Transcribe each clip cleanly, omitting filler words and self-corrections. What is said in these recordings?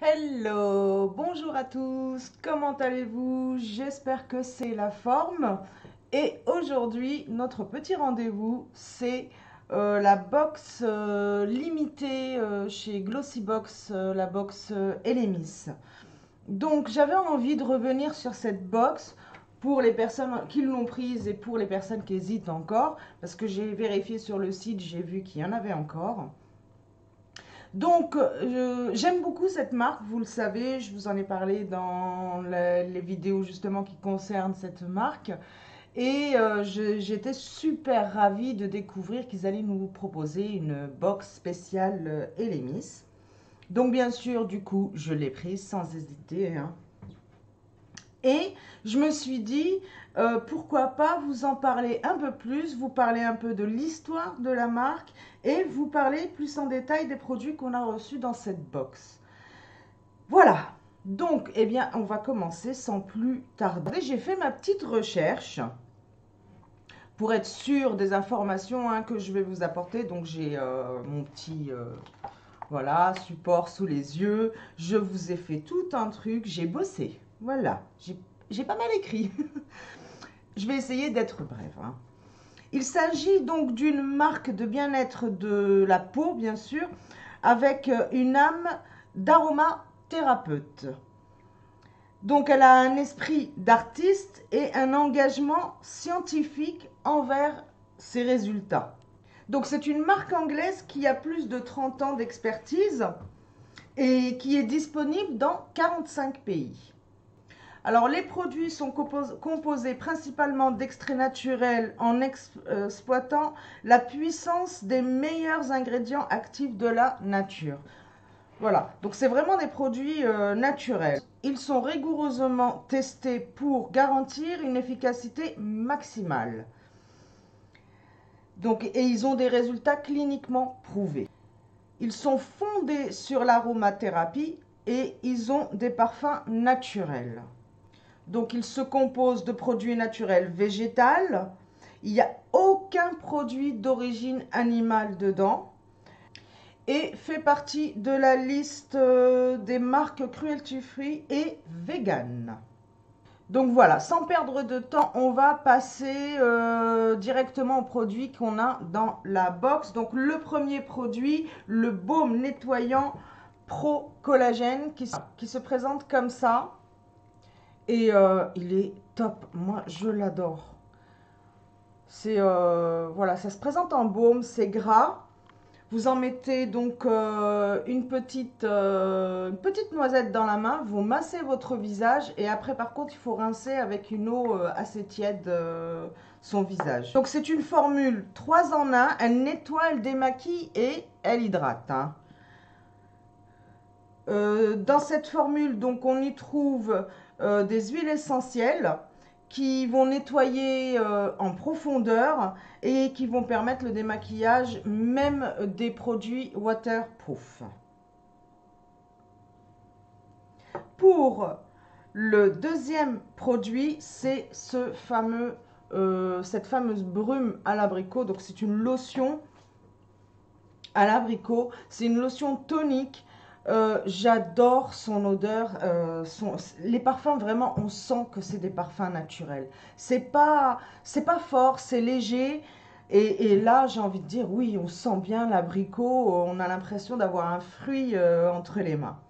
Hello, bonjour à tous, comment allez-vous? J'espère que c'est la forme. Et aujourd'hui, notre petit rendez-vous, c'est la box limitée chez Glossybox, la box Elemis. Donc j'avais envie de revenir sur cette box pour les personnes qui l'ont prise et pour les personnes qui hésitent encore, parce que j'ai vérifié sur le site, j'ai vu qu'il y en avait encore. Donc, j'aime beaucoup cette marque, vous le savez, je vous en ai parlé dans les vidéos justement qui concernent cette marque. Et j'étais super ravie de découvrir qu'ils allaient nous proposer une box spéciale Elemis. Donc, bien sûr, du coup, je l'ai prise sans hésiter, hein. Et je me suis dit, pourquoi pas vous en parler un peu plus, vous parler un peu de l'histoire de la marque et vous parler plus en détail des produits qu'on a reçus dans cette box. Voilà, donc eh bien on va commencer sans plus tarder. J'ai fait ma petite recherche pour être sûr des informations que je vais vous apporter. Donc j'ai mon petit voilà, support sous les yeux. Je vous ai fait tout un truc, j'ai bossé. Voilà, j'ai pas mal écrit. Je vais essayer d'être brève, hein. Il s'agit donc d'une marque de bien-être de la peau, bien sûr, avec une âme d'aromathérapeute. Donc elle a un esprit d'artiste et un engagement scientifique envers ses résultats. Donc c'est une marque anglaise qui a plus de 30 ans d'expertise et qui est disponible dans 45 pays. Alors les produits sont composés principalement d'extraits naturels en exploitant la puissance des meilleurs ingrédients actifs de la nature. Voilà, donc c'est vraiment des produits naturels. Ils sont rigoureusement testés pour garantir une efficacité maximale. Donc, et ils ont des résultats cliniquement prouvés. Ils sont fondés sur l'aromathérapie et ils ont des parfums naturels. Donc ils se composent de produits naturels végétaux. Il n'y a aucun produit d'origine animale dedans. Et fait partie de la liste des marques cruelty free et vegan. Donc voilà, sans perdre de temps, on va passer directement aux produits qu'on a dans la box. Donc le premier produit, le baume nettoyant Pro Collagène qui se présente comme ça. Et il est top, moi je l'adore. C'est voilà, ça se présente en baume, c'est gras. Vous en mettez donc une petite noisette dans la main, vous massez votre visage et après par contre il faut rincer avec une eau assez tiède son visage. Donc c'est une formule 3 en 1, elle nettoie, elle démaquille et elle hydrate, hein. Dans cette formule donc on y trouve des huiles essentielles qui vont nettoyer en profondeur et qui vont permettre le démaquillage même des produits waterproof. Pour le deuxième produit, c'est cette fameuse brume à l'abricot. Donc c'est une lotion à l'abricot. C'est une lotion tonique. J'adore son odeur. Les parfums, vraiment, on sent que c'est des parfums naturels. C'est pas fort, c'est léger. Et là, j'ai envie de dire, oui, on sent bien l'abricot. On a l'impression d'avoir un fruit entre les mains.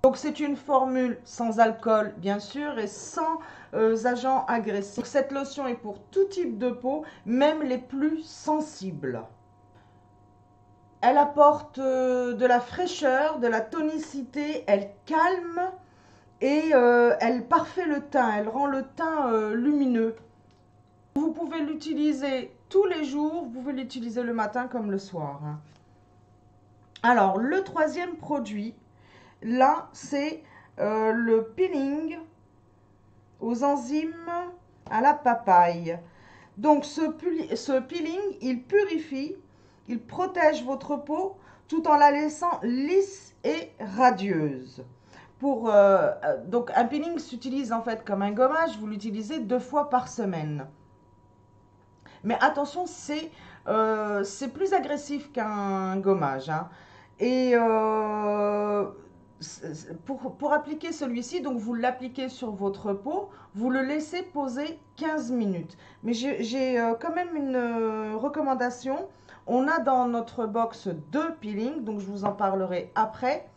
Donc c'est une formule sans alcool, bien sûr, et sans agents agressifs. Donc, cette lotion est pour tout type de peau, même les plus sensibles. Elle apporte de la fraîcheur, de la tonicité, elle calme et elle parfait le teint, elle rend le teint lumineux. Vous pouvez l'utiliser tous les jours, vous pouvez l'utiliser le matin comme le soir, hein. Alors, le troisième produit, là, c'est le peeling aux enzymes à la papaye. Donc, ce peeling, il purifie, il protège votre peau tout en la laissant lisse et radieuse. Donc un peeling s'utilise en fait comme un gommage, vous l'utilisez 2 fois par semaine. Mais attention, c'est plus agressif qu'un gommage, hein. Et pour appliquer celui-ci, donc vous l'appliquez sur votre peau, vous le laissez poser 15 minutes. Mais j'ai quand même une recommandation. On a dans notre box 2 peelings, donc je vous en parlerai après.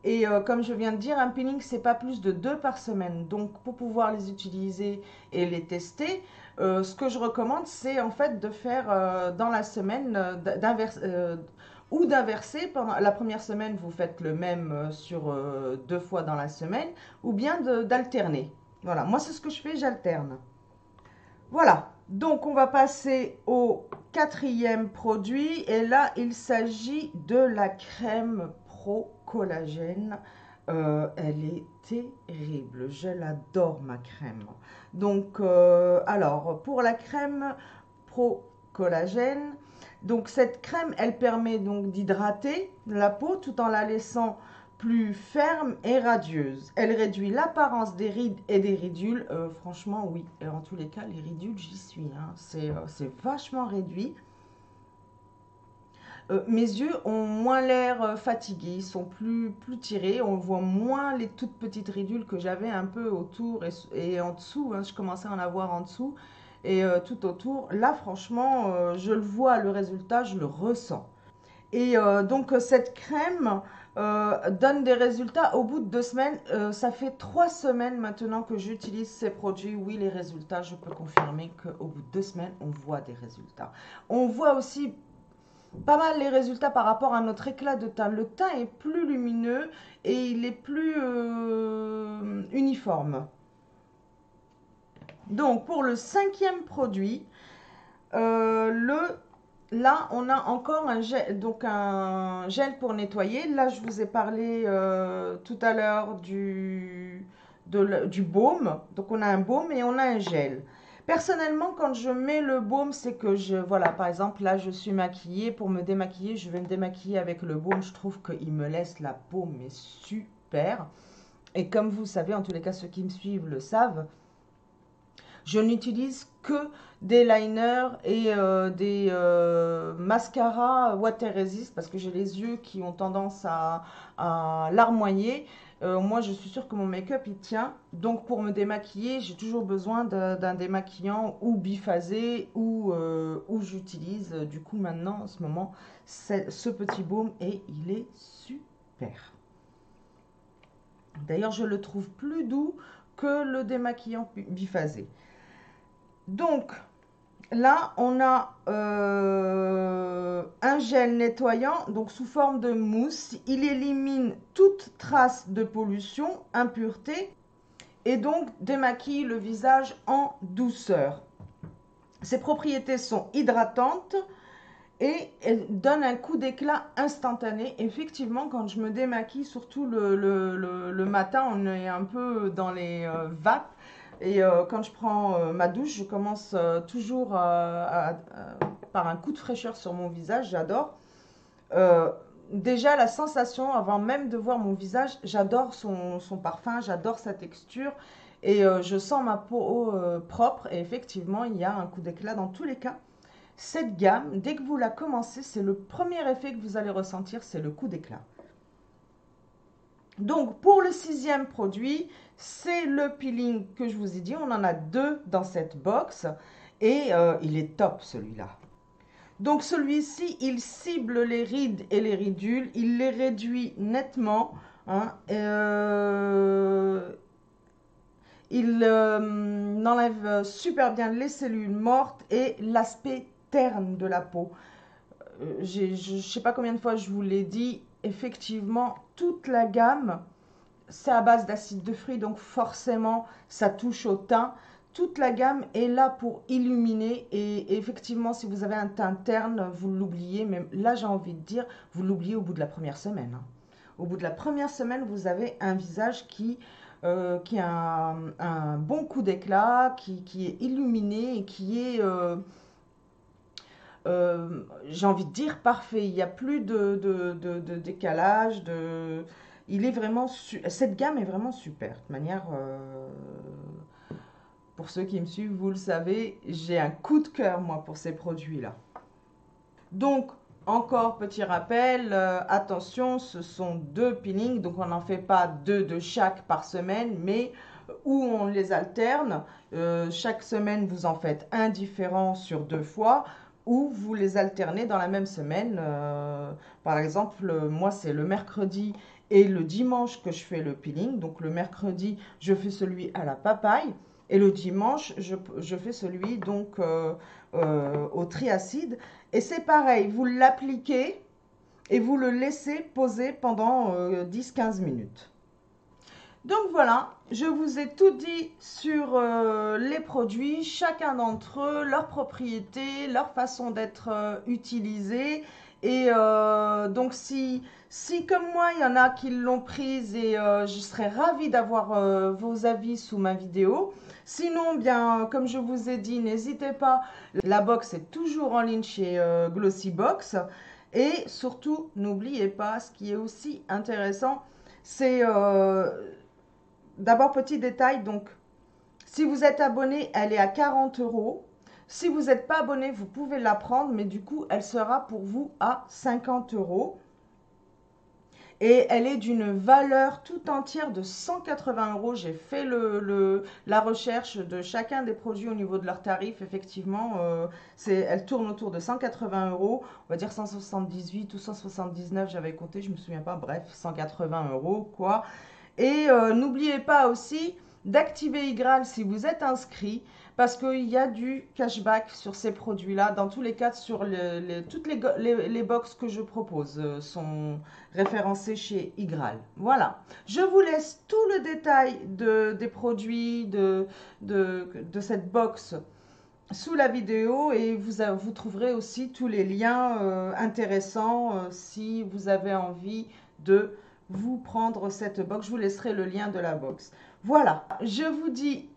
Et comme je viens de dire, un peeling, c'est pas plus de 2 par semaine. Donc pour pouvoir les utiliser et les tester, ce que je recommande, c'est en fait de faire dans la semaine, d'inverser. Pendant la première semaine, vous faites le même sur 2 fois dans la semaine, ou bien d'alterner. Voilà, moi c'est ce que je fais, j'alterne. Voilà, donc on va passer au quatrième produit et là il s'agit de la crème Pro Collagène. Elle est terrible, je l'adore ma crème. Donc alors pour la crème Pro Collagène, donc cette crème elle permet donc d'hydrater la peau tout en la laissant plus ferme et radieuse. Elle réduit l'apparence des rides et des ridules. Franchement, oui. Et en tous les cas, les ridules, j'y suis. Hein. C'est vachement réduit. Mes yeux ont moins l'air fatigués, ils sont plus tirés. On voit moins les toutes petites ridules que j'avais un peu autour et en dessous. Hein. Je commençais à en avoir en dessous et tout autour. Là, franchement, je le vois, le résultat, je le ressens. Et donc cette crème donne des résultats au bout de 2 semaines. Ça fait 3 semaines maintenant que j'utilise ces produits. Oui, les résultats, je peux confirmer qu'au bout de 2 semaines, on voit des résultats. On voit aussi pas mal les résultats par rapport à notre éclat de teint. Le teint est plus lumineux et il est plus uniforme. Donc pour le 5e produit, là, on a encore un gel, donc un gel pour nettoyer. Là, je vous ai parlé tout à l'heure du baume. Donc, on a un baume et on a un gel. Personnellement, quand je mets le baume, c'est que voilà, par exemple, là, je suis maquillée. Pour me démaquiller, je vais me démaquiller avec le baume. Je trouve qu'il me laisse la peau, mais super. Et comme vous savez, en tous les cas, ceux qui me suivent le savent, je n'utilise que des liners et des mascaras water resist parce que j'ai les yeux qui ont tendance à larmoyer. Moi, je suis sûre que mon make-up il tient. Donc, pour me démaquiller, j'ai toujours besoin d'un démaquillant ou biphasé ou j'utilise du coup maintenant en ce moment ce petit baume et il est super. D'ailleurs, je le trouve plus doux que le démaquillant biphasé. Donc, là, on a un gel nettoyant, donc sous forme de mousse. Il élimine toute trace de pollution, impureté, et donc démaquille le visage en douceur. Ses propriétés sont hydratantes et elles donnent un coup d'éclat instantané. Effectivement, quand je me démaquille, surtout le matin, on est un peu dans les vapes. Et quand je prends ma douche, je commence toujours par un coup de fraîcheur sur mon visage, j'adore. Déjà, la sensation, avant même de voir mon visage, j'adore son parfum, j'adore sa texture. Et je sens ma peau propre. Et effectivement, il y a un coup d'éclat dans tous les cas. Cette gamme, dès que vous la commencez, c'est le premier effet que vous allez ressentir, c'est le coup d'éclat. Donc, pour le 6e produit, c'est le peeling que je vous ai dit. On en a 2 dans cette box et il est top celui-là. Donc, celui-ci, il cible les rides et les ridules. Il les réduit nettement. Hein, il enlève super bien les cellules mortes et l'aspect terne de la peau. Je ne sais pas combien de fois je vous l'ai dit, effectivement, toute la gamme, c'est à base d'acide de fruits, donc forcément, ça touche au teint. Toute la gamme est là pour illuminer et effectivement, si vous avez un teint terne, vous l'oubliez, mais là, j'ai envie de dire, vous l'oubliez au bout de la première semaine. Hein. Au bout de la première semaine, vous avez un visage qui a un bon coup d'éclat, qui est illuminé et qui est... j'ai envie de dire parfait. Il n'y a plus de décalage. Il est vraiment cette gamme est vraiment super. De manière, pour ceux qui me suivent, vous le savez, j'ai un coup de cœur moi pour ces produits-là. Donc encore petit rappel, attention, ce sont 2 peelings, donc on n'en fait pas 2 de chaque par semaine, mais où on les alterne. Chaque semaine, vous en faites un différent sur 2 fois, ou vous les alternez dans la même semaine. Par exemple, moi, c'est le mercredi et le dimanche que je fais le peeling. Donc le mercredi, je fais celui à la papaye. Et le dimanche, je fais celui donc au triacide. Et c'est pareil, vous l'appliquez et vous le laissez poser pendant 10-15 minutes. Donc voilà, je vous ai tout dit sur les produits, chacun d'entre eux, leurs propriétés, leur façon d'être utilisés. Et donc si comme moi, il y en a qui l'ont prise et je serais ravie d'avoir vos avis sous ma vidéo. Sinon, bien, comme je vous ai dit, n'hésitez pas, la box est toujours en ligne chez Glossybox. Et surtout, n'oubliez pas, ce qui est aussi intéressant, c'est d'abord petit détail, donc si vous êtes abonné, elle est à 40 €. Si vous n'êtes pas abonné, vous pouvez la prendre, mais du coup, elle sera pour vous à 50 €. Et elle est d'une valeur tout entière de 180 €. J'ai fait la recherche de chacun des produits au niveau de leur tarif. Effectivement, elle tourne autour de 180 €. On va dire 178 ou 179, j'avais compté, je ne me souviens pas. Bref, 180 € quoi. Et n'oubliez pas aussi d'activer iGraal si vous êtes inscrit, parce qu'il y a du cashback sur ces produits-là. Dans tous les cas, sur toutes les box que je propose sont référencées chez iGraal. Voilà. Je vous laisse tout le détail des produits de cette box sous la vidéo, et vous trouverez aussi tous les liens intéressants si vous avez envie de vous prendre cette box. Je vous laisserai le lien de la box. Voilà, je vous dis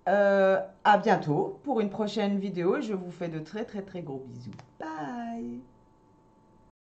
à bientôt pour une prochaine vidéo et je vous fais de très très très gros bisous. Bye!